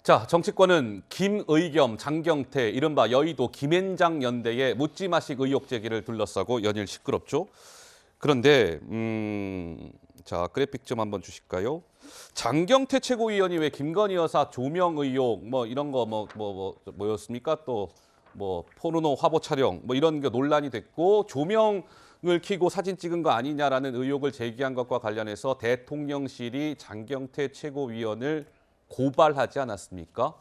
자, 정치권은 김의겸, 장경태, 이른바 여의도 김앤장 연대의 묻지마식 의혹 제기를 둘러싸고 연일 시끄럽죠. 그런데 자, 그래픽 좀 한번 주실까요? 장경태 최고위원이 왜 김건희 여사 조명 의혹 뭐 이런 거 뭐였습니까? 또 뭐 포르노 화보 촬영 뭐 이런 게 논란이 됐고 조명을 켜고 사진 찍은 거 아니냐라는 의혹을 제기한 것과 관련해서 대통령실이 장경태 최고위원을 고발하지 않았습니까?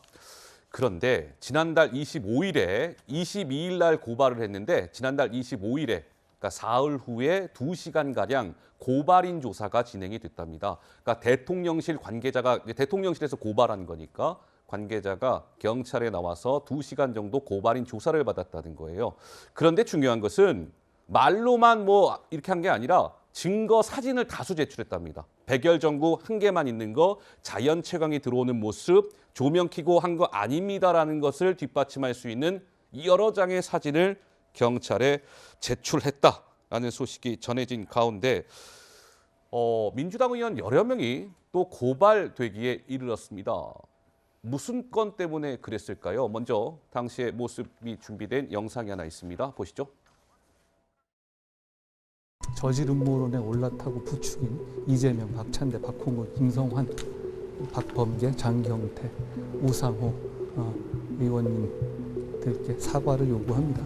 그런데 지난달 25일에 22일 날 고발을 했는데 지난달 25일에 그러니까 사흘 후에 2시간가량 고발인 조사가 진행이 됐답니다. 그러니까 대통령실 관계자가 대통령실에서 고발한 거니까 관계자가 경찰에 나와서 2시간 정도 고발인 조사를 받았다는 거예요. 그런데 중요한 것은 말로만 뭐 이렇게 한 게 아니라 증거 사진을 다수 제출했답니다. 백열 전구 한 개만 있는 거, 자연 채광이 들어오는 모습, 조명 켜고 한 거 아닙니다라는 것을 뒷받침할 수 있는 여러 장의 사진을 경찰에 제출했다라는 소식이 전해진 가운데 민주당 의원 여러 명이 또 고발되기에 이르렀습니다. 무슨 건 때문에 그랬을까요? 먼저 당시의 모습이 준비된 영상이 하나 있습니다. 보시죠. 저질 음모론에 올라타고 부추긴 이재명, 박찬대, 박홍근, 김성환, 박범계, 장경태, 우상호 의원님들께 사과를 요구합니다.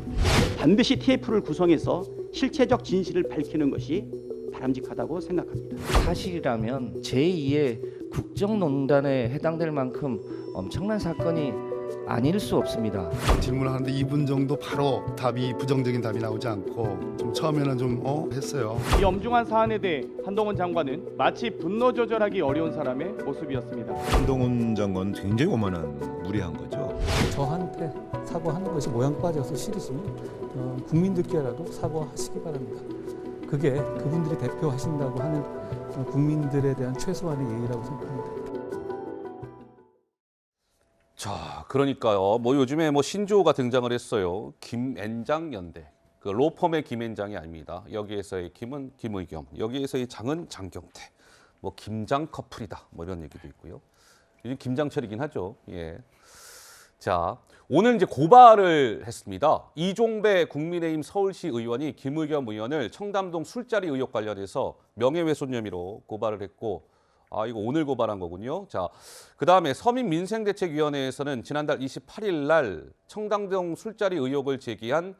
반드시 TF를 구성해서 실체적 진실을 밝히는 것이 바람직하다고 생각합니다. 사실이라면 제2의 국정농단에 해당될 만큼 엄청난 사건이 아닐 수 없습니다. 질문을 하는데 2분 정도 바로 답이 부정적인 답이 나오지 않고 좀 처음에는 좀 했어요. 이 엄중한 사안에 대해 한동훈 장관은 마치 분노 조절하기 어려운 사람의 모습이었습니다. 한동훈 장관 굉장히 오만한 무리한 거죠. 저한테 사과하는 것이 모양 빠져서 싫으시면 국민들께라도 사과하시기 바랍니다. 그게 그분들이 대표하신다고 하는 국민들에 대한 최소한의 예의라고 생각합니다. 자, 그러니까요. 뭐 요즘에 뭐 신조어가 등장을 했어요. 김앤장 연대. 그 로펌의 김앤장이 아닙니다. 여기에서의 김은 김의겸, 여기에서의 장은 장경태. 뭐 김장 커플이다. 뭐 이런 얘기도 있고요. 요즘 김장철이긴 하죠. 예. 자, 오늘 이제 고발을 했습니다. 이종배 국민의힘 서울시 의원이 김의겸 의원을 청담동 술자리 의혹 관련해서 명예훼손 혐의로 고발을 했고, 이거 오늘 고발한 거군요. 자, 그다음에 서민민생대책위원회에서는 지난달 28일 날 청담동 술자리 의혹을 제기한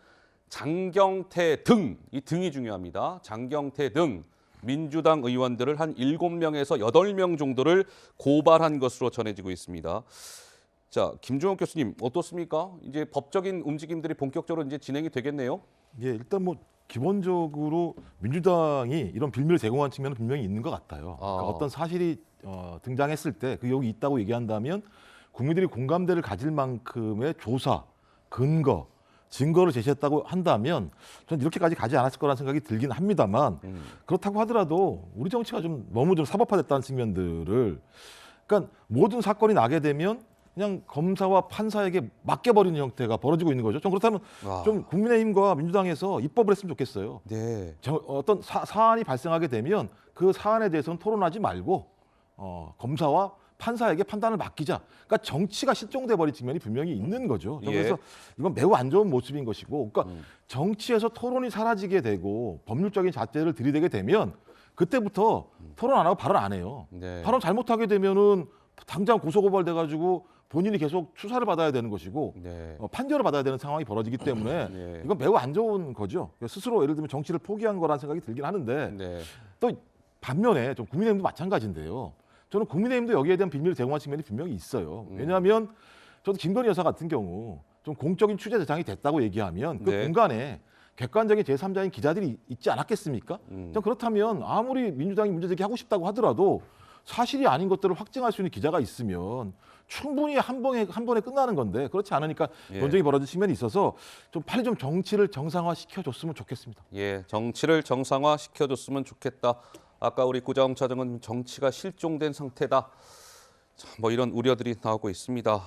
장경태 등, 이 등이 중요합니다. 장경태 등 민주당 의원들을 한 7명에서 8명 정도를 고발한 것으로 전해지고 있습니다. 자, 김종욱 교수님 어떻습니까? 이제 법적인 움직임들이 본격적으로 이제 진행이 되겠네요. 예, 일단 뭐 기본적으로 민주당이 이런 빌미를 제공한 측면은 분명히 있는 것 같아요. 그러니까 어떤 사실이 등장했을 때 그 여기 있다고 얘기한다면 국민들이 공감대를 가질 만큼의 조사, 근거, 증거를 제시했다고 한다면 전 이렇게까지 가지 않았을 거라는 생각이 들긴 합니다만 그렇다고 하더라도 우리 정치가 좀 너무 좀 사법화됐다는 측면들을 그러니까 모든 사건이 나게 되면 그냥 검사와 판사에게 맡겨버리는 형태가 벌어지고 있는 거죠. 좀 그렇다면 좀 국민의힘과 민주당에서 입법을 했으면 좋겠어요. 네. 어떤 사안이 발생하게 되면 그 사안에 대해서는 토론하지 말고 검사와 판사에게 판단을 맡기자. 그러니까 정치가 실종돼 버린 측면이 분명히 있는 거죠. 그래서 이건 매우 안 좋은 모습인 것이고, 그러니까 정치에서 토론이 사라지게 되고 법률적인 잣대를 들이대게 되면 그때부터 토론 안 하고 발언 안 해요. 네. 발언 잘못하게 되면은 당장 고소고발돼가지고 본인이 계속 수사를 받아야 되는 것이고 네. 판결을 받아야 되는 상황이 벌어지기 때문에 네. 이건 매우 안 좋은 거죠. 스스로 예를 들면 정치를 포기한 거라는 생각이 들긴 하는데 네. 또 반면에 좀 국민의힘도 마찬가지인데요. 저는 국민의힘도 여기에 대한 빌미를 제공한 측면이 분명히 있어요. 왜냐하면 저도 김건희 여사 같은 경우 좀 공적인 취재 대상이 됐다고 얘기하면 그 네. 공간에 객관적인 제3자인 기자들이 있지 않았겠습니까? 좀 그렇다면 아무리 민주당이 문제 제기하고 싶다고 하더라도 사실이 아닌 것들을 확증할 수 있는 기자가 있으면 충분히 한 번에 끝나는 건데 그렇지 않으니까 논쟁이 벌어질 측면이 있어서 좀 빨리 좀 정치를 정상화시켜줬으면 좋겠습니다. 예, 정치를 정상화시켜줬으면 좋겠다. 아까 우리 구자홍 차장은 정치가 실종된 상태다. 뭐 이런 우려들이 나오고 있습니다.